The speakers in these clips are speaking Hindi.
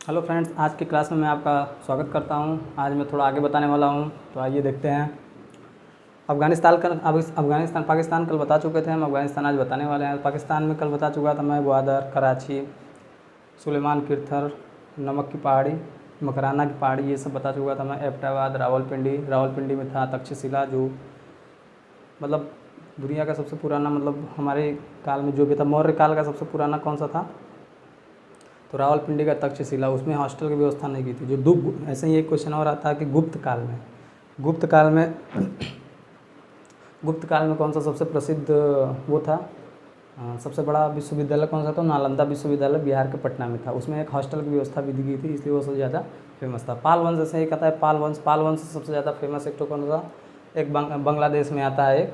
हेलो फ्रेंड्स, आज की क्लास में मैं आपका स्वागत करता हूं। आज मैं थोड़ा आगे बताने वाला हूं, तो आइए देखते हैं। अफ़गानिस्तान पाकिस्तान कल बता चुके थे हम। अफ़गानिस्तान आज बताने वाले हैं। पाकिस्तान में कल बता चुका था मैं ग्वादर, कराची, सुलेमान किर्थर, नमक की पहाड़ी, मकराना की पहाड़ी, ये सब बता चुका था मैं। एबटाबाद, रावलपिंडी में था तक्षशिला, जो मतलब दुनिया का सबसे पुराना, मतलब हमारे काल में जो भी था, मौर्य काल का सबसे पुराना कौन सा था, तो रावलपिंडी का तक्षशिला। उसमें हॉस्टल की व्यवस्था नहीं की थी। जो दुग ऐसे ही एक क्वेश्चन और आता है कि गुप्त काल में गुप्त काल में कौन सा सबसे प्रसिद्ध वो था, सबसे बड़ा विश्वविद्यालय कौन सा था? नालंदा विश्वविद्यालय बिहार के पटना में था। उसमें एक हॉस्टल की व्यवस्था भी दी गई थी, इसलिए वो सबसे ज़्यादा फेमस था। पाल वंश से एक आता है, पाल वंश सबसे ज़्यादा फेमस एक तो कौन सा? एक बांग्लादेश में आता है, एक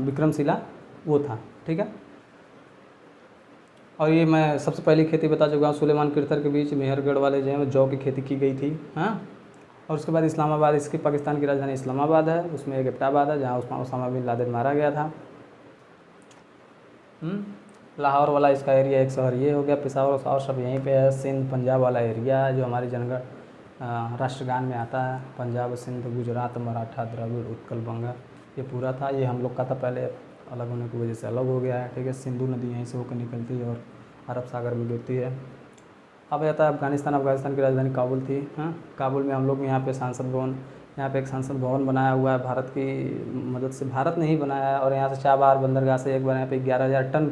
विक्रमशिला, वो था। ठीक है। और ये मैं सबसे पहली खेती बता चुका हूँ। सुलेमान किर्थर के बीच मेहरगढ़ वाले जो है जौ की खेती की गई थी। हाँ। और उसके बाद इस्लामाबाद, इसकी पाकिस्तान की राजधानी इस्लामाबाद है। उसमें एक एबटाबाद है जहाँ उसामा बिन लादेन मारा गया था। लाहौर वाला इसका एरिया एक शहर ये हो गया। पेशावर और सब यहीं पे है। सिंध पंजाब वाला एरिया जो हमारी जनगण राष्ट्रगान में आता है। पंजाब, सिंध, गुजरात, मराठा, द्रविड़, उत्कल, बंगा, ये पूरा था। ये हम लोग का था पहले, अलग होने की वजह से अलग हो गया है। ठीक है। सिंधु नदी यहीं से होकर निकलती है और अरब सागर में गिरती है। अब आता है अफ़गानिस्तान की राजधानी काबुल थी। हाँ। काबुल में हम लोग यहाँ पे एक सांसद भवन बनाया हुआ है भारत की मदद से। भारत ने ही बनाया है। और यहाँ से चाबहार बंदरगाह से एक बार यहाँ पे 11,000 टन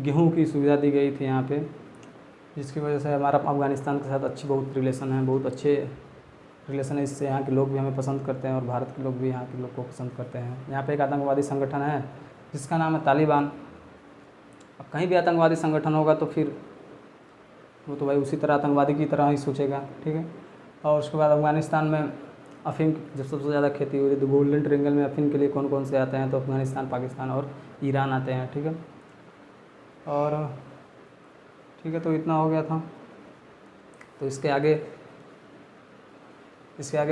गेहूँ की सुविधा दी गई थी यहाँ पे, जिसकी वजह से हमारा अफ़गानिस्तान के साथ अच्छी बहुत रिलेशन है, बहुत अच्छे रिलेशन है। इससे यहाँ के लोग भी हमें पसंद करते हैं और भारत के लोग भी यहाँ के लोग को पसंद करते हैं। यहाँ पे एक आतंकवादी संगठन है जिसका नाम है तालिबान। अब कहीं भी आतंकवादी संगठन होगा तो फिर वो तो भाई उसी तरह आतंकवादी की तरह ही सोचेगा। ठीक है। और उसके बाद अफ़गानिस्तान में अफ़ीम जब सबसे ज़्यादा खेती हो रही है, तो गोल्डन ट्रायंगल में अफ़ीम के लिए कौन कौन से आते हैं? तो अफ़गानिस्तान, पाकिस्तान और ईरान आते हैं। ठीक है। और ठीक है, तो इतना हो गया था। तो इसके आगे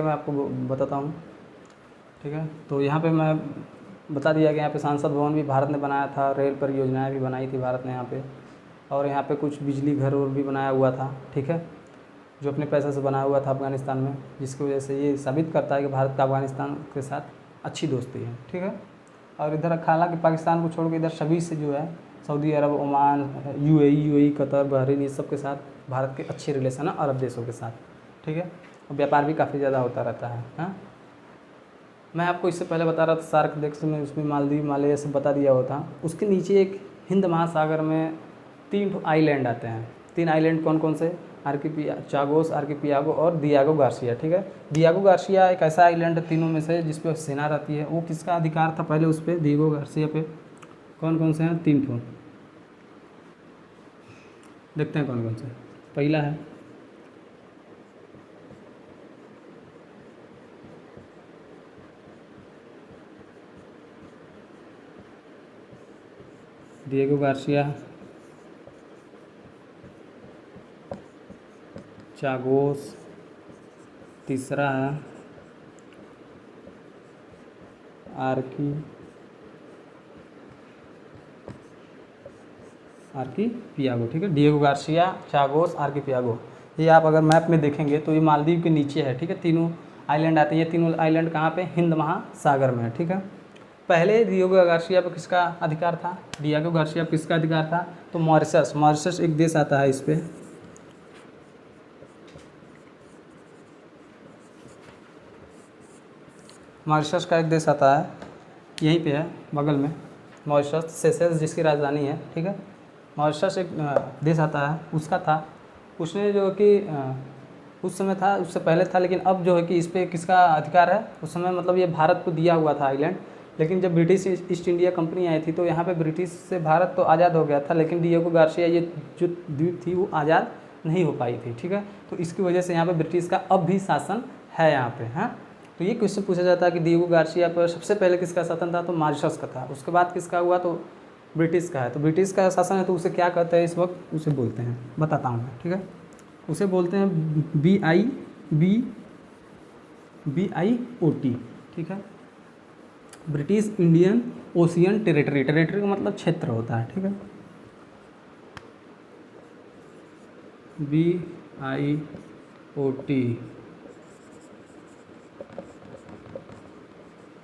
मैं आपको बताता हूँ। ठीक है। तो यहाँ पे मैं बता दिया कि यहाँ पे सांसद भवन भी भारत ने बनाया था। रेल परियोजनाएँ भी बनाई थी भारत ने यहाँ पे। और यहाँ पे कुछ बिजली घर और भी बनाया हुआ था। ठीक है। जो अपने पैसे से बनाया हुआ था अफ़गानिस्तान में, जिसकी वजह से ये साबित करता है कि भारत का अफ़गानिस्तान के साथ अच्छी दोस्ती है। ठीक है। और इधर हालांकि पाकिस्तान को छोड़ के इधर सभी से जो है, सऊदी अरब, ओमान, यूएई, कतर, बहरीन, ये सब के साथ भारत के अच्छे रिलेशन है अरब देशों के साथ। ठीक है। और व्यापार भी काफ़ी ज़्यादा होता रहता है। हाँ। मैं आपको इससे पहले बता रहा था सार्क देश में, उसमें मालदीव, मालय सब बता दिया हुआ था। उसके नीचे एक हिंद महासागर में 3 आइलैंड आते हैं। 3 आइलैंड कौन कौन से? चागोस, आर्किपियागो और दियागो गार्सिया। ठीक है। दियागो गार्सिया एक ऐसा आइलैंड है तीनों में से जिस पे सेना रहती है। वो किसका अधिकार था पहले उस पर, दियागो गार्सिया पे? कौन कौन से हैं? 3 ठो। देखते हैं कौन कौन से। पहला है दिएगो गार्सिया, चागोस, तीसरा है आर्किपियागो। ठीक है। डिएगो गार्सिया, चागोस, आर्किपियागो, ये आप अगर मैप में देखेंगे तो ये मालदीव के नीचे है। ठीक है। तीनों आइलैंड आते हैं। ये तीनों आइलैंड कहाँ पे? हिंद महासागर में है। ठीक है। पहले डिएगो गार्सिया पे किसका अधिकार था? डिएगो गार्सिया पे किसका अधिकार था? तो मॉरिशस एक देश आता है इस पर। मॉरिशस का एक देश आता है, यहीं पे है बगल में, मॉरिशस, सेशेल्स जिसकी राजधानी है। ठीक है। मॉरिशस एक देश आता है, उसका था। उसने जो कि उस समय था, उससे पहले था, लेकिन अब जो है कि इस पर किसका अधिकार है? उस समय मतलब ये भारत को दिया हुआ था आइलैंड। लेकिन जब ब्रिटिश ईस्ट इंडिया कंपनी आई थी तो यहाँ पे ब्रिटिश से भारत तो आज़ाद हो गया था, लेकिन डिएगो गार्सिया ये जो द्वीप थी वो आज़ाद नहीं हो पाई थी। ठीक है। तो इसकी वजह से यहाँ पे ब्रिटिश का अब भी शासन है यहाँ पे। हाँ। तो ये क्वेश्चन पूछा जाता है कि डिएगो गार्सिया पर सबसे पहले किसका शासन था? तो मॉरिशस का था। उसके बाद किसका हुआ? तो ब्रिटिश का है। तो ब्रिटिश का शासन है, तो उसे क्या कहते हैं इस वक्त? उसे बोलते हैं, बताता हूँ मैं। ठीक है। उसे बोलते हैं BIOT। ठीक है। British Indian ocean territory. Territory का मतलब क्षेत्र होता है। ठीक है। BIOT,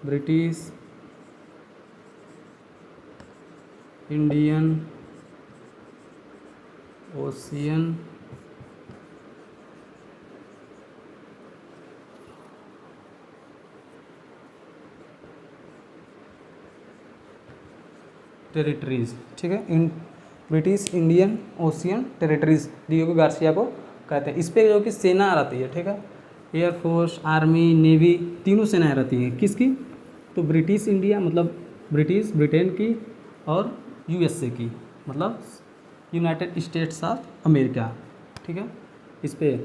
British Indian ocean territories, ठीक है, British Indian ocean territories Diego Garcia को कहते हैं। इस पे जो कि सेना रहती है, ठीक है, एयरफोर्स, आर्मी, नेवी, तीनों सेनाएं रहती हैं। किसकी? तो ब्रिटिश इंडिया मतलब ब्रिटिश ब्रिटेन की, और यूएसए की मतलब यूनाइटेड स्टेट्स ऑफ अमेरिका, ठीक है। इस पे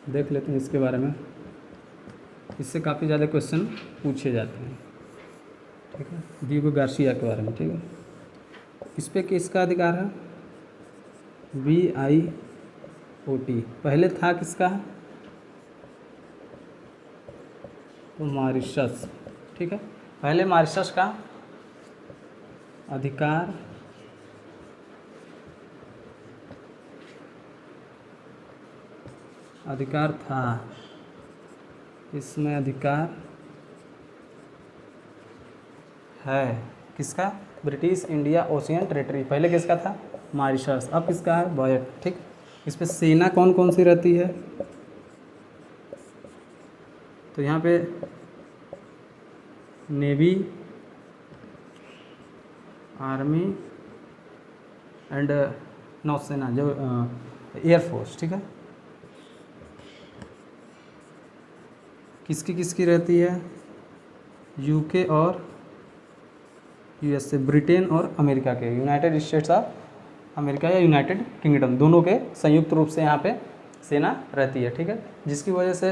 देख लेते हैं इसके बारे में, इससे काफ़ी ज़्यादा क्वेश्चन पूछे जाते हैं, ठीक है, डिएगो गार्सिया के बारे में, ठीक है। इस पे किसका अधिकार है? BIOT। पहले था किसका? तो मॉरिशस, ठीक है, पहले मॉरिशस का अधिकार था, इसमें अधिकार है किसका? British India ocean territory. पहले किसका था? मॉरिशस। अब किसका है? बॉयट, ठीक। इस पे सेना कौन कौन सी रहती है? तो यहाँ पे नेवी, आर्मी एंड नौसेना, जो एयरफोर्स, ठीक है। किसकी किसकी रहती है? यूके और यूएसए, ब्रिटेन और अमेरिका के, यूनाइटेड स्टेट्स ऑफ अमेरिका या यूनाइटेड किंगडम, दोनों के संयुक्त रूप से यहाँ पे सेना रहती है, ठीक है। जिसकी वजह से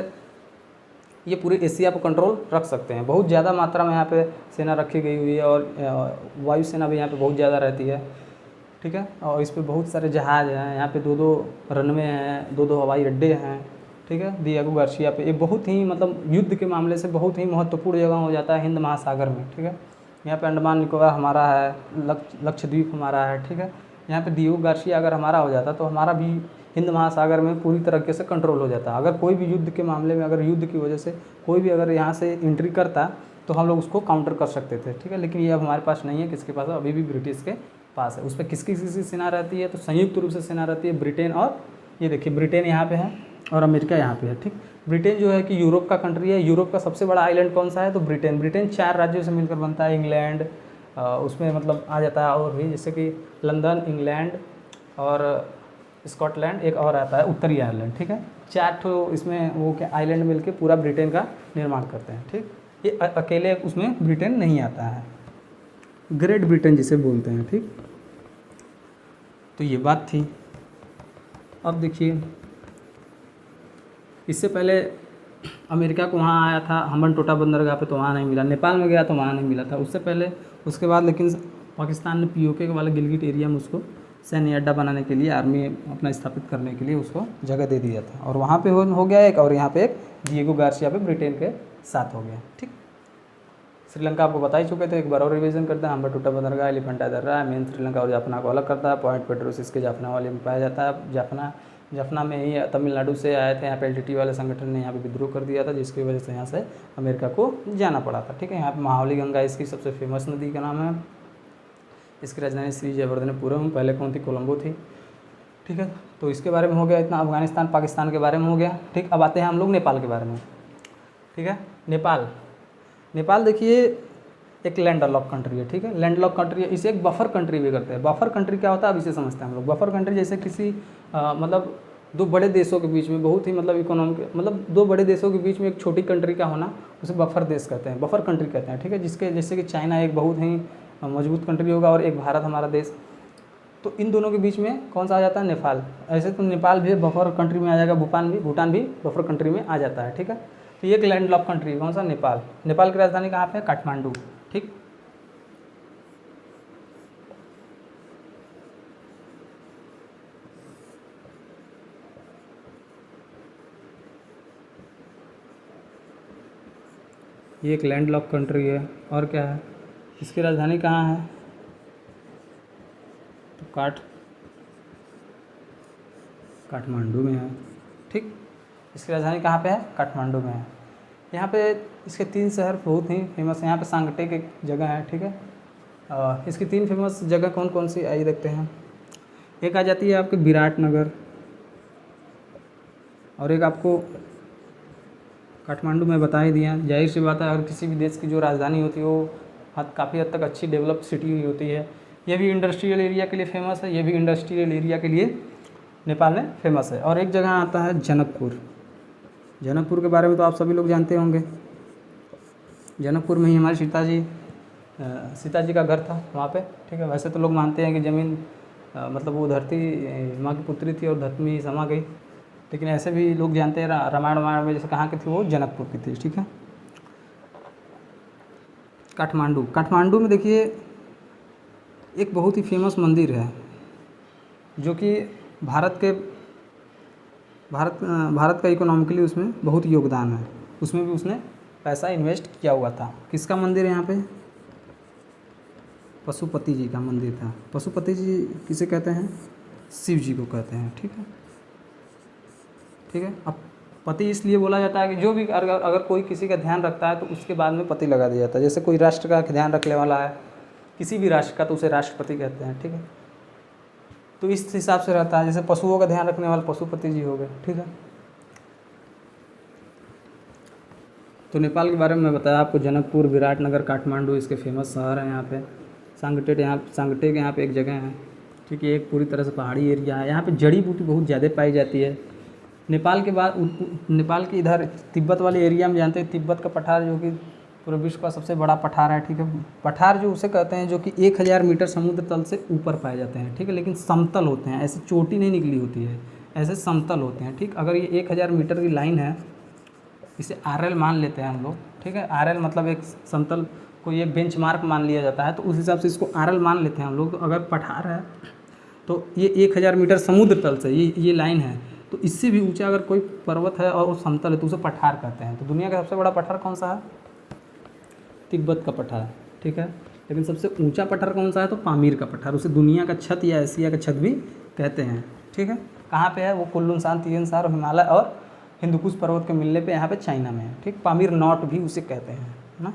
ये पूरे एशिया पर कंट्रोल रख सकते हैं। बहुत ज़्यादा मात्रा में यहाँ पे सेना रखी गई हुई है, और वायुसेना भी यहाँ पे बहुत ज़्यादा रहती है, ठीक है। और इस पे बहुत सारे जहाज़ हैं, यहाँ पे 2-2 रनवे हैं, 2-2 हवाई अड्डे हैं, ठीक है। डिएगो गार्सिया पे एक बहुत ही मतलब युद्ध के मामले से बहुत ही महत्वपूर्ण जगह हो जाता है हिंद महासागर में, ठीक है। यहाँ पे अंडमान निकोबार हमारा है, लक्षद्वीप हमारा है, ठीक है। यहाँ पे डिएगो गार्सिया अगर हमारा हो जाता तो हमारा भी हिंद महासागर में पूरी तरीके से कंट्रोल हो जाता। अगर कोई भी युद्ध के मामले में, अगर युद्ध की वजह से कोई भी अगर यहाँ से एंट्री करता तो हम लोग उसको काउंटर कर सकते थे, ठीक है। लेकिन ये अब हमारे पास नहीं है। किसके पास है? अभी भी ब्रिटिश के पास है। उस पर किसकी किसकी सेना रहती है? तो संयुक्त रूप से सेना रहती है ब्रिटेन, और ये देखिए ब्रिटेन यहाँ पे है और अमेरिका यहाँ पे है, ठीक। ब्रिटेन जो है कि यूरोप का कंट्री है। यूरोप का सबसे बड़ा आइलैंड कौन सा है? तो ब्रिटेन। ब्रिटेन 4 राज्यों से मिलकर बनता है। इंग्लैंड उसमें मतलब आ जाता है, और भी जैसे कि लंदन, इंग्लैंड और स्कॉटलैंड, एक और आता है उत्तरी आयरलैंड, ठीक है। 4 ठो इसमें वो क्या आइलैंड मिलके पूरा ब्रिटेन का निर्माण करते हैं, ठीक। ये अकेले उसमें ब्रिटेन नहीं आता है, ग्रेट ब्रिटेन जिसे बोलते हैं, ठीक। तो ये बात थी। अब देखिए, इससे पहले अमेरिका को वहाँ आया था हम्बनटोटा बंदरगाह पे, तो वहाँ नहीं मिला। नेपाल में गया तो वहाँ नहीं मिला था उससे पहले। उसके बाद लेकिन पाकिस्तान ने पीओके वाला गिलगिट एरिया में उसको सैन्य अड्डा बनाने के लिए, आर्मी अपना स्थापित करने के लिए उसको जगह दे दिया था, और वहाँ पे हो गया एक, और यहाँ पे एक डिएगो गार्सिया पे ब्रिटेन के साथ हो गया, ठीक। श्रीलंका आपको बता ही चुके थे, एक बार और रिवीजन करते हैं। हम्बनटोटा बंदरगाह एलिफेंटा दर्रा मेन श्रीलंका और जाफना को अलग करता है। पॉइंट पेट्रोस इसके जाफना वाले में पाया जाता है। जाफना में ही तमिलनाडु से आए थे। यहाँ पे एलटीटी वाले संगठन ने यहाँ पे विद्रोह कर दिया था, जिसकी वजह से यहाँ से अमेरिका को जाना पड़ा था, ठीक है। यहाँ पे महावली गंगा इसकी सबसे फेमस नदी का नाम है। इसकी राजधानी श्री जयवर्धनेपुरम, पहले कौन थी? कोलंबो थी, ठीक है। तो इसके बारे में हो गया इतना। अफगानिस्तान पाकिस्तान के बारे में हो गया, ठीक। अब आते हैं हम लोग नेपाल के बारे में, ठीक है। नेपाल देखिए एक लैंड लॉक कंट्री है, ठीक है। लैंड लॉक कंट्री है, इसे एक बफर कंट्री भी करते हैं। बफर कंट्री क्या होता है अब इसे समझते हैं हम लोग। बफर कंट्री जैसे किसी मतलब 2 बड़े देशों के बीच में बहुत ही मतलब इकोनॉमिक, मतलब 2 बड़े देशों के बीच में एक छोटी कंट्री का होना, उसे बफर देश कहते हैं, बफर कंट्री कहते हैं, ठीक है। जिसके जैसे कि चाइना एक बहुत ही मजबूत कंट्री होगा, और एक भारत हमारा देश, तो इन दोनों के बीच में कौन सा आ जाता है? नेपाल। ऐसे तो नेपाल भी बफर कंट्री में आ जाएगा, भूटान भी बफर कंट्री में आ जाता है, ठीक है। तो ये एक लैंड लॉक कंट्री है, कौन सा? नेपाल। नेपाल की राजधानी कहाँ पे है? काठमांडू, ठीक। ये एक लैंड लॉक कंट्री है। और क्या है? इसकी राजधानी कहाँ है? तो काठमांडू में है, ठीक। इसकी राजधानी कहाँ पे है? काठमांडू में है। यहाँ पे इसके 3 शहर बहुत ही फेमस हैं। यहाँ पे सांगटेक एक जगह है, ठीक है। इसकी 3 फेमस जगह कौन कौन सी आइए देखते हैं। एक आ जाती है आपके विराटनगर, और एक आपको काठमांडू में बता ही दिया। जाहिर सी बात है, अगर किसी भी देश की जो राजधानी होती है वो काफ़ी हद तक अच्छी डेवलप सिटी हुई होती है। ये भी इंडस्ट्रियल एरिया के लिए फेमस है, ये भी इंडस्ट्रियल एरिया के लिए नेपाल में फेमस है। और एक जगह आता है जनकपुर। जनकपुर के बारे में तो आप सभी लोग जानते होंगे। जनकपुर में ही हमारे सीता जी का घर था वहाँ पे, ठीक है। वैसे तो लोग मानते हैं कि ज़मीन मतलब वो धरती माँ की पुत्री थी और धरती में ही समा गई, लेकिन ऐसे भी लोग जानते हैं रामायण में जैसे कहाँ की थी, वो जनकपुर की थी, ठीक है। काठमांडू में देखिए एक बहुत ही फेमस मंदिर है जो कि भारत का इकोनॉमिकली उसमें बहुत योगदान है। उसमें भी उसने पैसा इन्वेस्ट किया हुआ था। किसका मंदिर है यहाँ पे? पशुपति जी का मंदिर था। पशुपति जी किसे कहते हैं? शिव जी को कहते हैं, ठीक है, ठीक है। अब पति इसलिए बोला जाता है कि जो भी अगर कोई किसी का ध्यान रखता है तो उसके बाद में पति लगा दिया जाता है। जैसे कोई राष्ट्र का ध्यान रखने वाला है, किसी भी राष्ट्र का, तो उसे राष्ट्रपति कहते हैं, ठीक है। तो इस हिसाब से रहता है। जैसे पशुओं का ध्यान रखने वाले पशुपति जी हो गए, ठीक है। तो नेपाल के बारे में मैं बताया आपको। जनकपुर, विराटनगर, काठमांडू इसके फेमस शहर हैं। यहाँ पे सांगटेक यहाँ पे एक जगह है, ठीक है। एक पूरी तरह से पहाड़ी एरिया है। यहाँ पे जड़ी बूटी बहुत ज़्यादा पाई जाती है। नेपाल के बाद नेपाल के इधर तिब्बत वाले एरिया में जानते हैं तिब्बत का पठार, जो कि पूरे विश्व का सबसे बड़ा पठार है, ठीक है। पठार जो उसे कहते हैं जो कि 1000 मीटर समुद्र तल से ऊपर पाए जाते हैं, ठीक है। लेकिन समतल होते हैं, ऐसे चोटी नहीं निकली होती है, ऐसे समतल होते हैं, ठीक। अगर ये 1000 मीटर की लाइन है, इसे RL मान लेते हैं हम लोग, ठीक है। RL मतलब एक समतल को ये बेंचमार्क मान लिया जाता है, तो उस हिसाब से इसको RL मान लेते हैं हम लोग। तो अगर पठार है तो ये 1000 मीटर समुद्र तल से ये लाइन है, तो इससे भी ऊंचा अगर कोई पर्वत है और वो समतल है तो उसे पठार कहते हैं। तो दुनिया का सबसे बड़ा पठार कौन सा है? तिब्बत का पठार, ठीक है। लेकिन सबसे ऊंचा पठार कौन सा है? तो पामीर का पठार। उसे दुनिया का छत या एशिया का छत भी कहते हैं, ठीक है। कहाँ पे है वो? कुल्लुन तियनसार, हिमालय और हिंदुकुश पर्वत के मिलने पे यहाँ पे चाइना में है, ठीक। पामीर नॉट भी उसे कहते हैं, है ना।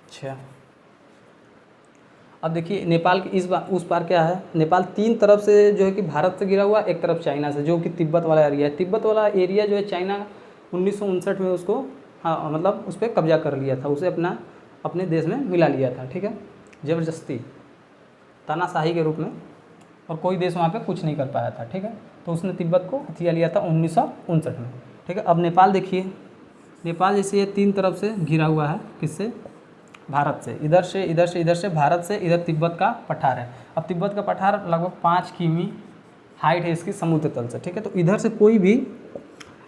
अच्छा, अब देखिए नेपाल की उस पार क्या है? नेपाल 3 तरफ से जो है कि भारत से घिरा हुआ, एक तरफ चाइना से, जो कि तिब्बत वाला एरिया है। तिब्बत वाला एरिया जो है चाइना 1959 में उसको मतलब उस पर कब्जा कर लिया था, उसे अपने देश में मिला लिया था, ठीक है, ज़बरदस्ती, तानाशाही के रूप में। और कोई देश वहाँ पे कुछ नहीं कर पाया था, ठीक है। तो उसने तिब्बत को हथिया लिया था 1959 में, ठीक है। अब नेपाल देखिए, नेपाल जैसे ये 3 तरफ से घिरा हुआ है, किससे? भारत से। इधर से भारत से, इधर तिब्बत का पठार है। अब तिब्बत का पठार लगभग 5 किमी हाइट है इसकी समुद्र तल से, ठीक है। तो इधर से कोई भी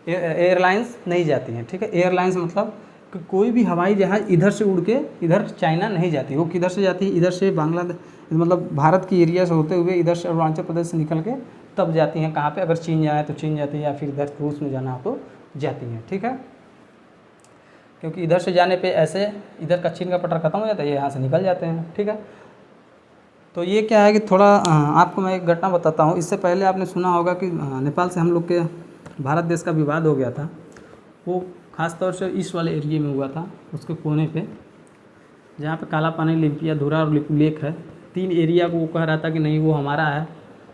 एयरलाइंस नहीं जाती हैं, ठीक है। एयरलाइंस मतलब कि कोई भी हवाई जहाज़ इधर से उड़ के इधर चाइना नहीं जाती। वो किधर से जाती है? इधर से बांग्लादेश, मतलब भारत की एरिया से होते हुए इधर से अरुणाचल प्रदेश से निकल के तब जाती हैं कहाँ पे? अगर चीन जाए तो चीन जाती है, या फिर इधर रूस में जाना हो तो जाती हैं, ठीक है। क्योंकि इधर से जाने पे ऐसे इधर का चीन का पठार खत्म हो जाता है, ये यहाँ से निकल जाते हैं, ठीक है। तो ये क्या है कि थोड़ा आपको मैं एक घटना बताता हूँ। इससे पहले आपने सुना होगा कि नेपाल से हम लोग के भारत देश का विवाद हो गया था। वो ख़ास तौर से इस वाले एरिए में हुआ था, उसके कोने पे, जहाँ पे काला पानी, लिम्पियाधुरा और लिपुलेख है। 3 एरिया को वो कह रहा था कि नहीं वो हमारा है,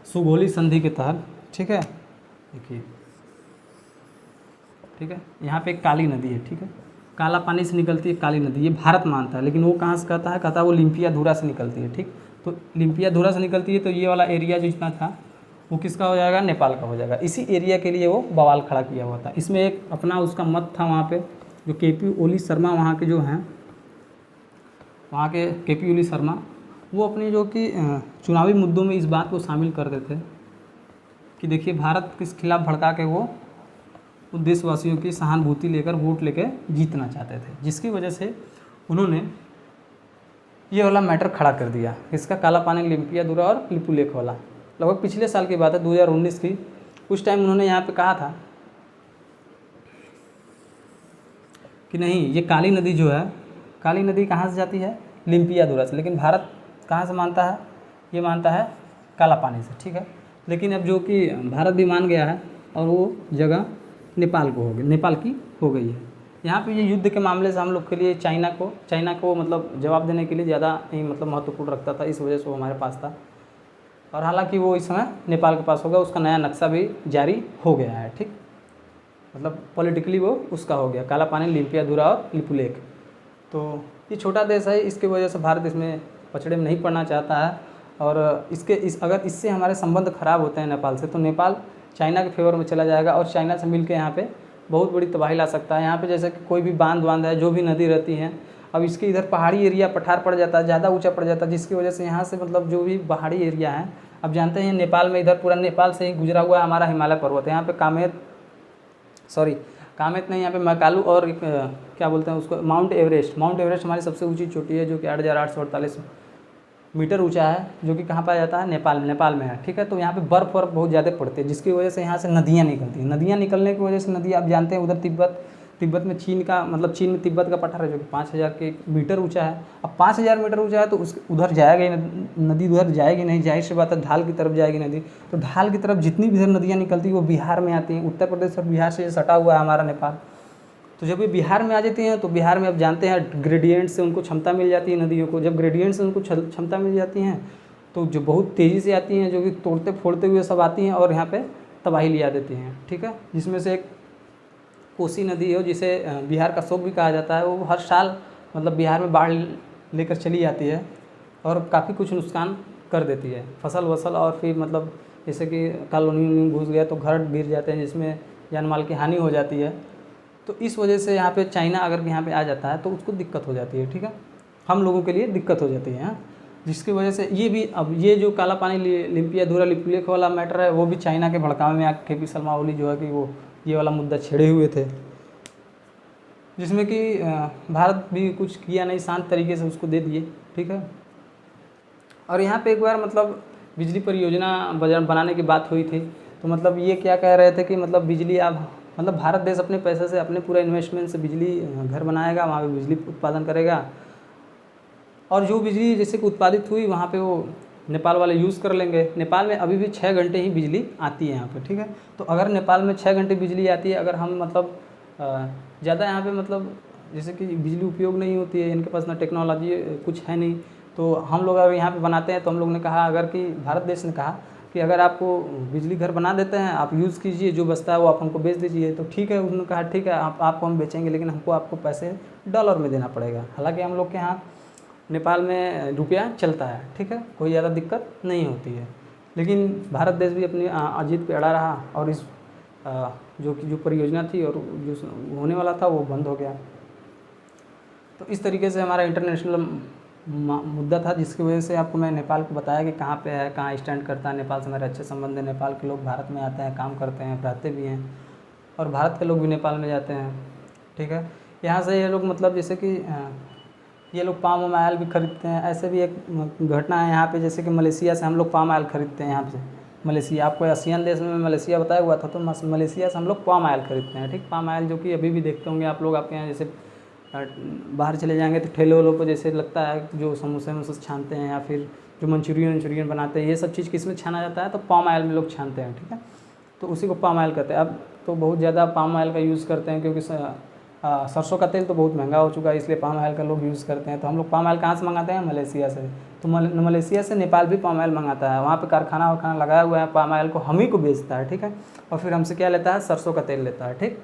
सुगोली संधि के तहत, ठीक है। देखिए, ठीक है, यहाँ पे एक काली नदी है, ठीक है, काला पानी से निकलती है काली नदी, ये भारत मानता है। लेकिन वो कहाँ से कहता है वो लिम्पियाधुरा से निकलती है, ठीक। तो लिम्पियाधुरा से निकलती है, तो ये वाला एरिया जो इतना था वो किसका हो जाएगा? नेपाल का हो जाएगा। इसी एरिया के लिए वो बवाल खड़ा किया हुआ था। इसमें एक अपना उसका मत था वहाँ पे, जो KP ओली शर्मा वहाँ के जो हैं, वहाँ के KP ओली शर्मा, वो अपने जो कि चुनावी मुद्दों में इस बात को शामिल करते थे कि देखिए भारत के खिलाफ भड़का के वो देशवासियों की सहानुभूति लेकर वोट लेके जीतना चाहते थे, जिसकी वजह से उन्होंने ये वाला मैटर खड़ा कर दिया। इसका काला पानी, लिम्पियाधुरा और लिपुलेख वाला। लगभग पिछले साल की बात है, 2019 की। उस टाइम उन्होंने यहाँ पे कहा था कि नहीं, ये काली नदी जो है, काली नदी कहाँ से जाती है? लिम्पियाधुरा से। लेकिन भारत कहाँ से मानता है? ये मानता है काला पानी से, ठीक है। लेकिन अब जो कि भारत भी मान गया है और वो जगह नेपाल की हो गई है। यहाँ पे ये युद्ध के मामले से हम लोग के लिए चाइना को मतलब जवाब देने के लिए ज़्यादा ही मतलब महत्वपूर्ण रखता था, इस वजह से वो हमारे पास था। और हालांकि वो इस समय नेपाल के पास होगा, उसका नया नक्शा भी जारी हो गया है, ठीक। मतलब पॉलिटिकली वो उसका हो गया, काला पानी, लिम्पियाधुरा और लिपुलेख। तो ये छोटा देश है, इसकी वजह से भारत इसमें पछड़े में नहीं पड़ना चाहता है। और अगर इससे हमारे संबंध खराब होते हैं नेपाल से, तो नेपाल चाइना के फेवर में चला जाएगा और चाइना से मिलकर यहाँ पे बहुत बड़ी तबाही ला सकता है। यहाँ पे जैसे कि कोई भी बांध है, जो भी नदी रहती हैं, अब इसके इधर पहाड़ी एरिया पठार पड़ जाता है, ज़्यादा ऊंचा पड़ जाता है, जिसकी वजह से यहाँ से मतलब जो भी पहाड़ी एरिया है, अब जानते हैं नेपाल में, इधर पूरा नेपाल से ही गुजरा हुआ हमारा हिमालय पर्वत है। यहाँ पे कामेत नहीं, यहाँ पे मैकालू और क्या बोलते हैं उसको, माउंट एवरेस्ट हमारी सबसे ऊंची चोटी है, जो कि 8,848 मीटर ऊंचा है, जो कि कहाँ पाया जाता है, नेपाल में है, ठीक है। तो यहाँ पे बर्फ़ बहुत ज़्यादा पड़ती है, जिसकी वजह से यहाँ से नदियाँ निकलती हैं। नदियाँ निकलने की वजह से नदी, आप जानते हैं उधर तिब्बत में चीन में तिब्बत का पठार है, जो कि 5,000 के मीटर ऊंचा है। अब 5,000 मीटर ऊंचा है तो उधर जाएगा ही नदी, उधर जाएगी नहीं, जाहिर सी बात है ढाल की तरफ जाएगी नदी। तो ढाल की तरफ जितनी भी इधर नदियाँ निकलती हैं वो बिहार में आती हैं। उत्तर प्रदेश और बिहार से सटा हुआ है हमारा नेपाल। तो जब ये बिहार में आ जाती हैं, तो बिहार में अब जानते हैं ग्रेडियंट से उनको क्षमता मिल जाती है नदियों को। जब ग्रेडियंट से उनको क्षमता मिल जाती हैं, तो जो बहुत तेज़ी से आती हैं, जो कि तोड़ते फोड़ते हुए सब आती हैं और यहाँ पे तबाही लिया देती हैं, ठीक है। जिसमें से एक कोसी नदी है, जिसे बिहार का शोक भी कहा जाता है। वो हर साल मतलब बिहार में बाढ़ लेकर चली जाती है और काफ़ी कुछ नुकसान कर देती है, फसल वसल, और फिर मतलब जैसे कि कॉलोनी घुस गया तो घर गिर जाते हैं, जिसमें जान माल की हानि हो जाती है। तो इस वजह से यहाँ पे चाइना अगर यहाँ पे आ जाता है तो उसको दिक्कत हो जाती है, ठीक है। हम लोगों के लिए दिक्कत हो जाती है, हाँ। जिसकी वजह से ये भी, अब ये जो काला पानी लिम्पियाधुरा लिपुलेख वाला मैटर है, वो भी चाइना के भड़कावे में आके KP शर्मा ओली जो है कि वो ये वाला मुद्दा छेड़े हुए थे, जिसमें कि भारत भी कुछ किया नहीं, शांत तरीके से उसको दे दिए, ठीक है। और यहाँ पे एक बार मतलब बिजली परियोजना बनाने की बात हुई थी, तो मतलब ये क्या कह रहे थे कि मतलब बिजली आप मतलब भारत देश अपने पैसे से, अपने पूरा इन्वेस्टमेंट से बिजली घर बनाएगा, वहाँ पे बिजली उत्पादन करेगा, और जो बिजली जैसे कि उत्पादित हुई वहाँ पे वो नेपाल वाले यूज़ कर लेंगे। नेपाल में अभी भी 6 घंटे ही बिजली आती है यहाँ पे, ठीक है। तो अगर नेपाल में 6 घंटे बिजली आती है, अगर हम मतलब ज़्यादा यहाँ पे मतलब जैसे कि बिजली उपयोग नहीं होती है, इनके पास ना टेक्नोलॉजी कुछ है नहीं, तो हम लोग अगर यहाँ पे बनाते हैं, तो हम लोग ने कहा, अगर कि भारत देश ने कहा कि अगर आपको बिजली घर बना देते हैं, आप यूज़ कीजिए, जो बचता है वो आप हमको बेच दीजिए। तो ठीक है, उन्होंने कहा ठीक है, आपको हम बेचेंगे, लेकिन आपको पैसे डॉलर में देना पड़ेगा। हालांकि हम लोग के यहाँ नेपाल में रुपया चलता है, ठीक है, कोई ज़्यादा दिक्कत नहीं होती है। लेकिन भारत देश भी अपनी जीत पे अड़ा रहा, और इस जो परियोजना थी और जो होने वाला था वो बंद हो गया। तो इस तरीके से हमारा इंटरनेशनल मुद्दा था, जिसकी वजह से आपको मैं नेपाल को बताया कि कहाँ पे है, कहाँ स्टैंड करता है। नेपाल से हमारे अच्छे संबंध है, नेपाल के लोग भारत में आते हैं, काम करते हैं, रहते भी हैं, और भारत के लोग भी नेपाल में जाते हैं, ठीक है। यहाँ से ये लोग मतलब जैसे कि ये लोग पाम ऑयल भी खरीदते हैं। ऐसे भी एक घटना है यहाँ पे, जैसे कि मलेशिया से हम लोग पाम ऑयल खरीदते हैं। यहाँ से मलेशिया, आपको आसियान देश में मलेशिया बताया हुआ था, तो मलेशिया से हम लोग पाम ऑयल खरीदते हैं, ठीक। पाम ऑयल जो कि अभी भी देखते होंगे आप लोग, आपके यहाँ जैसे बाहर चले जाएंगे तो ठेले वालों पर जैसे लगता है, जो समोसे छानते हैं, या फिर जो मंचूरियन बनाते हैं, ये सब चीज़ किस में छाना जाता है, तो पाम ऑयल में लोग छानते हैं, ठीक है। तो उसी को पाम ऑयल कहते हैं। अब तो बहुत ज़्यादा पाम ऑयल का यूज़ करते हैं, क्योंकि सरसों का तेल तो बहुत महंगा हो चुका है, इसलिए पाम ऑयल का लोग यूज़ करते हैं। तो हम लोग पाम ऑयल कहाँ से मंगाते हैं? मलेशिया से। तो मलेशिया से नेपाल भी पाम ऑयल मंगाता है, वहाँ पे कारखाना वारखाना लगाया हुआ है, पाम ऑयल को हम ही को बेचता है, ठीक है। और फिर हमसे क्या लेता है? सरसों का तेल लेता है, ठीक।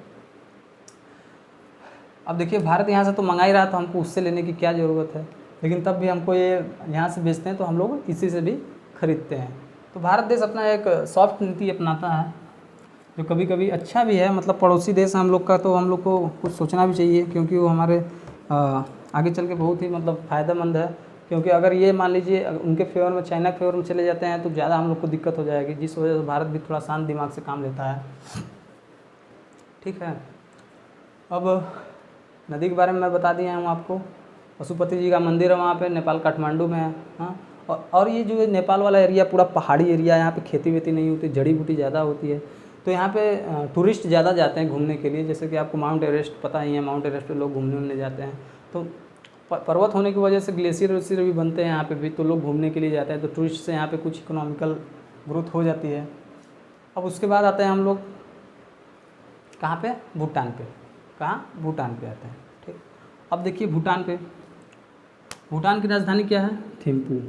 अब देखिए, भारत यहाँ से तो मंगा ही रहा, तो हमको उससे लेने की क्या ज़रूरत है, लेकिन तब भी हमको ये यहाँ से बेचते हैं, तो हम लोग इसी से भी खरीदते हैं। तो भारत देश अपना एक सॉफ्ट नीति अपनाता है, जो कभी कभी अच्छा भी है। मतलब पड़ोसी देश हम लोग का, तो हम लोग को कुछ सोचना भी चाहिए, क्योंकि वो हमारे आगे चल के बहुत ही मतलब फ़ायदेमंद है। क्योंकि अगर ये मान लीजिए उनके फेवर में, चाइना के फेवर में चले जाते हैं, तो ज़्यादा हम लोग को दिक्कत हो जाएगी, जिस वजह से भारत भी थोड़ा शांत दिमाग से काम लेता है, ठीक है। अब नदी के बारे में मैं बता दिया हूँ आपको। पशुपति जी का मंदिर है वहाँ पे, नेपाल काठमांडू में है, हाँ। और ये जो नेपाल वाला एरिया पूरा पहाड़ी एरिया है, यहाँ पे खेती वेती नहीं होती, जड़ी बूटी ज़्यादा होती है। तो यहाँ पे टूरिस्ट ज़्यादा जाते हैं घूमने के लिए। जैसे कि आपको माउंट एवरेस्ट पता ही है, माउंट एवरेस्ट पे लोग घूमने जाते हैं। तो पर्वत होने की वजह से ग्लेशियर वेशियर भी बनते हैं यहाँ पे भी, तो लोग घूमने के लिए जाते हैं, तो टूरिस्ट से यहाँ पे कुछ इकोनॉमिकल ग्रोथ हो जाती है। अब उसके बाद आते हैं हम लोग कहाँ पे, भूटान पे। कहाँ, भूटान पे आते हैं। ठीक, अब देखिए भूटान पे, भूटान की राजधानी क्या है, थिम्पू।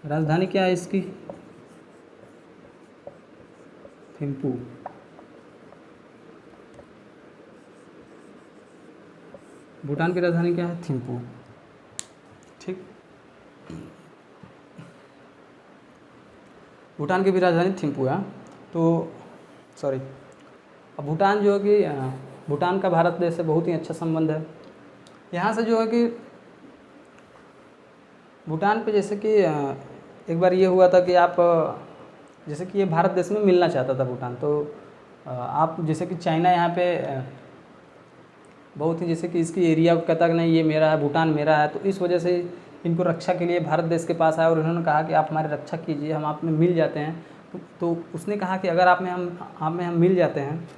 राजधानी क्या है इसकी, थिम्पू। भूटान की राजधानी क्या है, थिम्पू। ठीक, भूटान की भी राजधानी थिम्पू है। तो सॉरी, अब भूटान जो है कि भूटान का भारत देश से बहुत ही अच्छा संबंध है। यहाँ से जो है कि भूटान पे जैसे कि एक बार ये हुआ था कि आप जैसे कि ये भारत देश में मिलना चाहता था भूटान, तो आप जैसे कि चाइना यहाँ पे बहुत ही जैसे कि इसकी एरिया को कहता कि नहीं ये मेरा है, भूटान मेरा है, तो इस वजह से इनको रक्षा के लिए भारत देश के पास आया और इन्होंने कहा कि आप हमारी रक्षा कीजिए, हम आप में मिल जाते हैं। तो उसने कहा कि अगर आप में हम मिल जाते हैं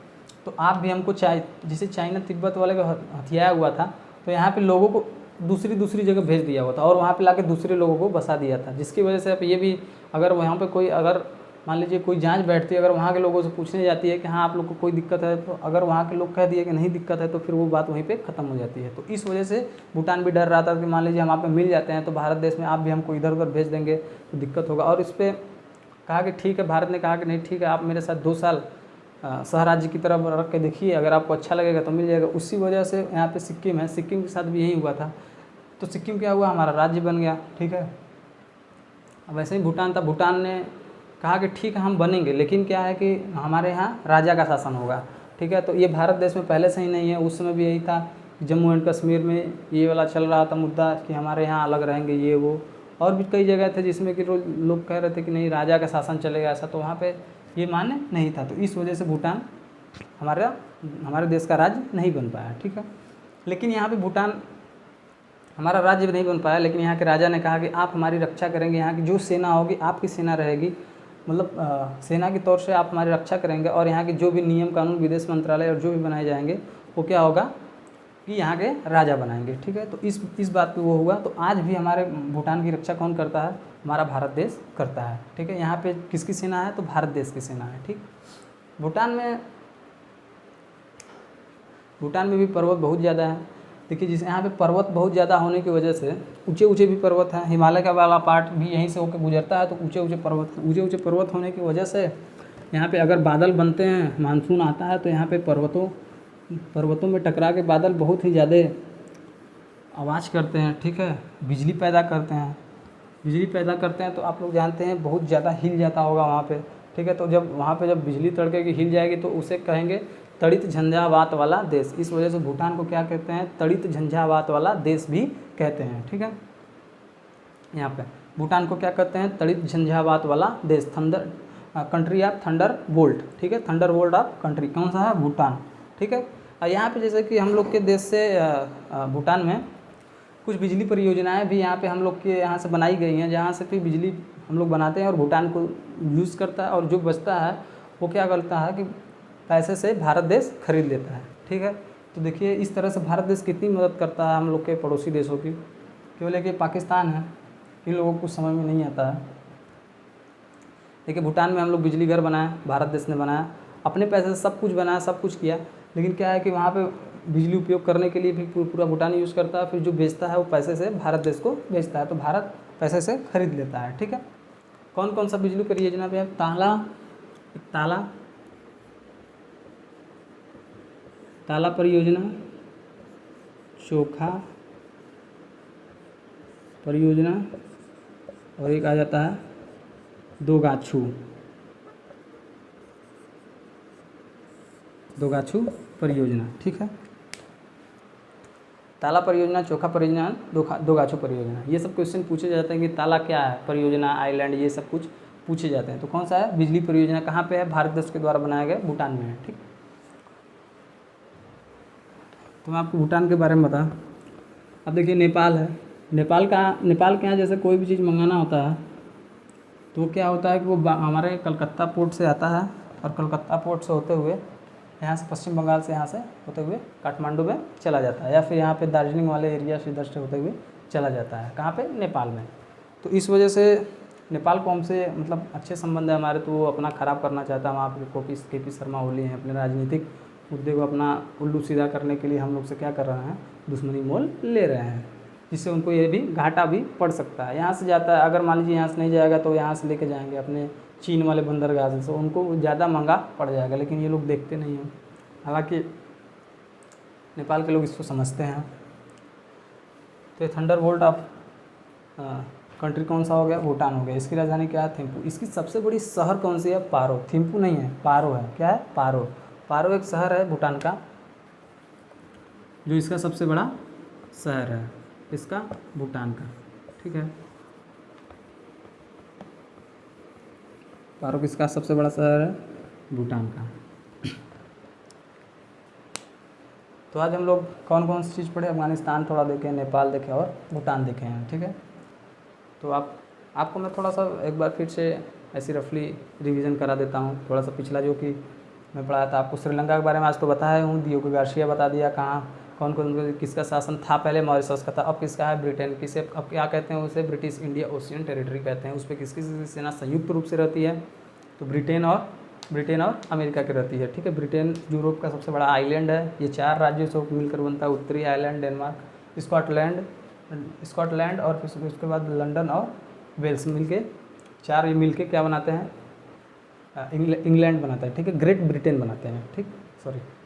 तो आप भी हमको जैसे चाइना तिब्बत वाले को हथियाया हुआ था, तो यहाँ पे लोगों को दूसरी जगह भेज दिया हुआ था और वहाँ पे लाके दूसरे लोगों को बसा दिया था, जिसकी वजह से अब ये भी अगर वहाँ पे कोई अगर मान लीजिए कोई जांच बैठती है, अगर वहाँ के लोगों से पूछने जाती है कि हाँ आप लोग को कोई दिक्कत है, तो अगर वहाँ के लोग कह दिए कि नहीं दिक्कत है तो फिर वो बात वहीं पे ख़त्म हो जाती है। तो इस वजह से भूटान भी डर रहा था कि मान लीजिए हम आप में मिल जाते हैं तो भारत देश में आप भी हमको इधर उधर भेज देंगे तो दिक्कत होगा। और इस पर कहा कि ठीक है, भारत ने कहा कि नहीं ठीक है, आप मेरे साथ 2 साल सह राज्य की तरफ रख के देखिए, अगर आपको अच्छा लगेगा तो मिल जाएगा। उसी वजह से यहाँ पे सिक्किम है, सिक्किम के साथ भी यही हुआ था। तो सिक्किम क्या हुआ, हमारा राज्य बन गया। ठीक है, अब वैसे ही भूटान था, भूटान ने कहा कि ठीक है हम बनेंगे, लेकिन क्या है कि हमारे यहाँ राजा का शासन होगा। ठीक है, तो ये भारत देश में पहले से ही नहीं है, उस समय भी यही था। जम्मू एंड कश्मीर में ये वाला चल रहा था मुद्दा कि हमारे यहाँ अलग रहेंगे ये वो, और भी कई जगह थे जिसमें कि लोग कह रहे थे कि नहीं राजा का शासन चलेगा ऐसा, तो वहाँ पे ये मान्य नहीं था। तो इस वजह से भूटान हमारे देश का राज्य नहीं बन पाया। ठीक है, लेकिन यहाँ पे भूटान हमारा राज्य भी नहीं बन पाया, लेकिन यहाँ के राजा ने कहा कि आप हमारी रक्षा करेंगे, यहाँ की जो सेना होगी आपकी सेना रहेगी, मतलब सेना के तौर से आप हमारी रक्षा करेंगे, और यहाँ के जो भी नियम कानून विदेश मंत्रालय और जो भी बनाए जाएंगे वो क्या होगा कि यहाँ के राजा बनाएंगे। ठीक है, तो इस बात पे वो हुआ। तो आज भी हमारे भूटान की रक्षा कौन करता है, हमारा भारत देश करता है। ठीक है, यहाँ पे किसकी सेना है, तो भारत देश की सेना है। ठीक, भूटान में भी पर्वत बहुत ज़्यादा है। देखिए जिस यहाँ पे पर्वत बहुत ज़्यादा होने की वजह से ऊंचे भी पर्वत हैं, हिमालय का वाला पार्ट भी यहीं से होकर गुजरता है, तो ऊंचे पर्वत होने की वजह से यहाँ पे अगर बादल बनते हैं, मानसून आता है, तो यहाँ पे पर्वतों में टकरा के बादल बहुत ही ज़्यादा आवाज़ करते हैं। ठीक है, बिजली पैदा करते हैं, तो आप लोग जानते हैं बहुत ज़्यादा हिल जाता होगा वहाँ पे। ठीक है, तो जब वहाँ पे जब बिजली तड़के की हिल जाएगी तो उसे कहेंगे तड़ित झंझावात वाला देश। इस वजह से भूटान को क्या कहते हैं, तड़ित झंझावात वाला देश भी कहते हैं। ठीक है, यहाँ पे भूटान को क्या कहते हैं, तड़ित झंझावात वाला देश, कंट्री ऑफ थंडर बोल्ट। ठीक है, थंडर बोल्ट ऑफ कंट्री कौन सा है, भूटान। ठीक है, और यहाँ पे जैसे कि हम लोग के देश से भूटान में कुछ बिजली परियोजनाएं भी यहाँ पे हम लोग के यहाँ से बनाई गई हैं, जहाँ से फिर बिजली हम लोग बनाते हैं और भूटान को यूज़ करता है, और जो बचता है वो क्या करता है कि पैसे से भारत देश खरीद लेता है। ठीक है, तो देखिए इस तरह से भारत देश कितनी मदद करता है हम लोग के पड़ोसी देशों की। केवल एक पाकिस्तान है, इन लोगों को कुछ समझ में नहीं आता है। देखिए भूटान में हम लोग बिजली घर बनाया, भारत देश ने बनाया, अपने पैसे से सब कुछ बनाया, सब कुछ किया, लेकिन क्या है कि वहाँ पे बिजली उपयोग करने के लिए भी पूरा भूटान यूज़ करता है, फिर जो बेचता है वो पैसे से भारत देश को बेचता है, तो भारत पैसे से खरीद लेता है। ठीक है, कौन कौन सा बिजली परियोजना पे है, ताला परियोजना, चोखा परियोजना, और एक आ जाता है दोगाछू परियोजना। ठीक है, ताला परियोजना, चोखा परियोजना, दोगाछू परियोजना, ये सब क्वेश्चन पूछे जाते हैं कि ताला क्या है, परियोजना, आइलैंड, ये सब कुछ पूछे जाते हैं। तो कौन सा है, बिजली परियोजना कहाँ पे है, भारत देश के द्वारा बनाया गया भूटान में है। ठीक, तो मैं आपको भूटान के बारे में बता। अब देखिए नेपाल है, नेपाल के यहाँ जैसे कोई भी चीज़ मंगाना होता है तो क्या होता है कि वो हमारे कलकत्ता पोर्ट से आता है, और कलकत्ता पोर्ट से होते हुए यहाँ से पश्चिम बंगाल से यहाँ से होते हुए काठमांडू में चला जाता है, या फिर यहाँ पे दार्जिलिंग वाले एरिया से इधर से होते हुए चला जाता है। कहाँ पे? नेपाल में। तो इस वजह से नेपाल को हमसे मतलब अच्छे संबंध है हमारे, तो वो अपना ख़राब करना चाहता है। वहाँ पे के पी शर्मा ओली हैं, अपने राजनीतिक मुद्दे को अपना उल्लू सीधा करने के लिए हम लोग से क्या कर रहे हैं, दुश्मनी मोल ले रहे हैं, जिससे उनको ये भी घाटा भी पड़ सकता है। यहाँ से जाता है, अगर मान लीजिए यहाँ से नहीं जाएगा तो यहाँ से लेके जाएंगे अपने चीन वाले बंदरगाह से, तो उनको ज़्यादा महंगा पड़ जाएगा, लेकिन ये लोग देखते नहीं हैं। हालांकि नेपाल के लोग इसको समझते हैं। तो थंडरबोल्ट ऑफ कंट्री कौन सा हो गया? भूटान हो गया। इसकी राजधानी क्या है? थिम्पू। इसकी सबसे बड़ी शहर कौन सी है? पारो। थिम्पू नहीं है, पारो है। क्या है? पारो। पारो एक शहर है भूटान का, जो इसका सबसे बड़ा शहर है, इसका भूटान का। ठीक है, पारो किसका सबसे बड़ा शहर है? भूटान का। तो आज हम लोग कौन कौन सी चीज़ पढ़े? अफगानिस्तान थोड़ा देखें, नेपाल देखें और भूटान देखे हैं। ठीक है, तो आपको मैं थोड़ा सा एक बार फिर से ऐसी रफली रिवीजन करा देता हूँ। थोड़ा सा पिछला जो कि मैं पढ़ाया था आपको, श्रीलंका के बारे में आज तो बताया हूँ, डियोगो गार्सिया बता दिया कहाँ कौन कौन किसका शासन था पहले, मॉरिशस का था, अब किसका है? ब्रिटेन। किसे अब क्या कहते हैं? उसे ब्रिटिश इंडिया ओशियन टेरिटरी कहते हैं। उस पर किसकी सेना संयुक्त रूप से रहती है? तो ब्रिटेन और अमेरिका की रहती है। ठीक है, ब्रिटेन यूरोप का सबसे बड़ा आइलैंड है। ये 4 राज्यों से मिलकर बनता है, उत्तरी आयरलैंड, डेनमार्क, स्कॉटलैंड और फिर उसके बाद लंदन और वेल्स मिलके 4 ये मिलके क्या बनाते हैं? इंग्लैंड बनाता है। ठीक है, ग्रेट ब्रिटेन बनाते हैं। ठीक,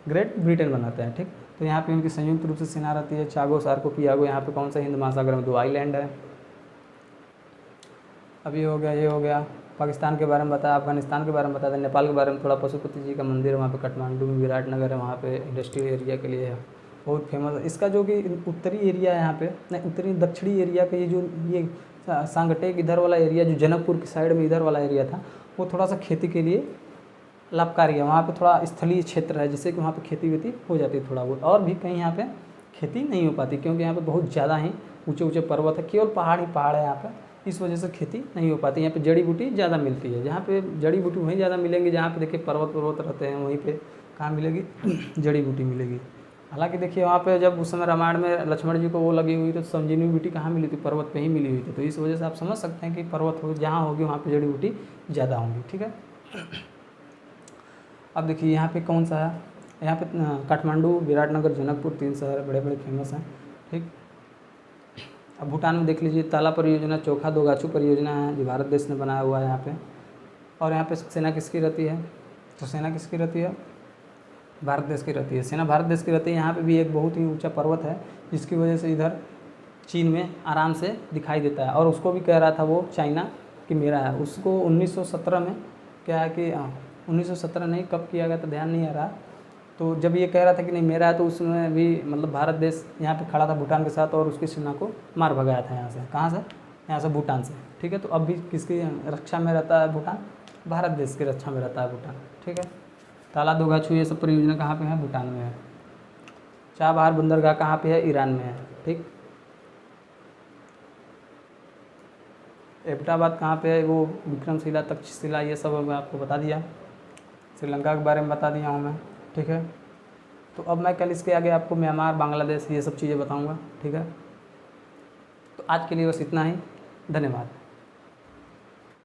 ग्रेट ब्रिटेन बनाते हैं। ठीक, तो यहाँ पे उनकी संयुक्त रूप से सेना रहती है। चागो, सार्को, पियागो, यहाँ पे कौन सा? हिंद महासागर में 2 आइलैंड है। अब ये हो गया पाकिस्तान के बारे में बताया, अफगानिस्तान के बारे में बताया, नेपाल के बारे में थोड़ा, पशुपति जी का मंदिर है वहाँ पे काठमांडू में, विराटनगर है वहाँ पे, इंडस्ट्रियल एरिया के लिए है, बहुत फेमस है। इसका जो कि उत्तरी एरिया है यहाँ पे, नहीं उत्तरी दक्षिणी एरिया का ये सांगटेक इधर वाला एरिया, जो जनकपुर की साइड में इधर वाला एरिया था, वो थोड़ा सा खेती के लिए लाभकारी है। वहाँ पे थोड़ा स्थलीय क्षेत्र है, जिससे कि वहाँ पे खेती वेती हो जाती है थोड़ा बहुत, और भी कहीं यहाँ पे खेती नहीं हो पाती, क्योंकि यहाँ पे बहुत ज़्यादा ही ऊंचे पर्वत है, केवल पहाड़ ही पहाड़ है यहाँ पे, इस वजह से खेती नहीं हो पाती। यहाँ पे जड़ी बूटी ज़्यादा मिलती है। जहाँ पे जड़ी बूटी वहीं ज़्यादा मिलेंगी जहाँ पे देखिए पर्वत रहते हैं, वहीं पे कहाँ मिलेगी? जड़ी बूटी मिलेगी। हालांकि देखिए वहाँ पे जब उस समय रामायण में लक्ष्मण जी को वो लगी हुई तो संजीवनी बूटी कहाँ मिली थी? पर्वत पे ही मिली हुई थी। तो इस वजह से आप समझ सकते हैं कि पर्वत हो जहाँ होगी वहाँ पे जड़ी बूटी ज़्यादा होंगी। ठीक है, अब देखिए यहाँ पे कौन सा है? यहाँ पे काठमांडू, विराटनगर, जनकपुर 3 शहर बड़े बड़े फेमस हैं। ठीक, अब भूटान में देख लीजिए, ताला परियोजना, चोखा दोगाछू परियोजना है जो भारत देश ने बनाया हुआ है यहाँ पे। और यहाँ पे सेना किसकी रहती है? तो सेना किसकी रहती है? भारत देश की रहती है। सेना भारत देश की रहती है। यहाँ पे भी एक बहुत ही ऊंचा पर्वत है, जिसकी वजह से इधर चीन में आराम से दिखाई देता है, और उसको भी कह रहा था वो चाइना कि मेरा है। उसको 1917 में क्या है कि 1917 नहीं, कब किया गया तो ध्यान नहीं आ रहा, तो जब ये कह रहा था कि नहीं मेरा है, तो उसमें भी मतलब भारत देश यहाँ पे खड़ा था भूटान के साथ, और उसकी सेना को मार भगाया था यहाँ से। कहाँ से? यहाँ से, भूटान से। ठीक है, तो अब भी किसकी रक्षा में रहता है भूटान? भारत देश की रक्षा में रहता है भूटान। ठीक है, ताला दोगाछू ये सब परियोजना कहाँ पे है? भूटान में है। चाबहार बंदरगाह कहाँ पे है? ईरान में है। ठीक, एबटाबाद कहाँ पे है? वो विक्रमशिला, तक्षशिला, ये सब मैं आपको बता दिया। श्रीलंका के बारे में बता दिया हूँ मैं। ठीक है, तो अब मैं कल इसके आगे आपको म्यांमार, बांग्लादेश, ये सब चीज़ें बताऊँगा। ठीक है, तो आज के लिए बस इतना ही। धन्यवाद।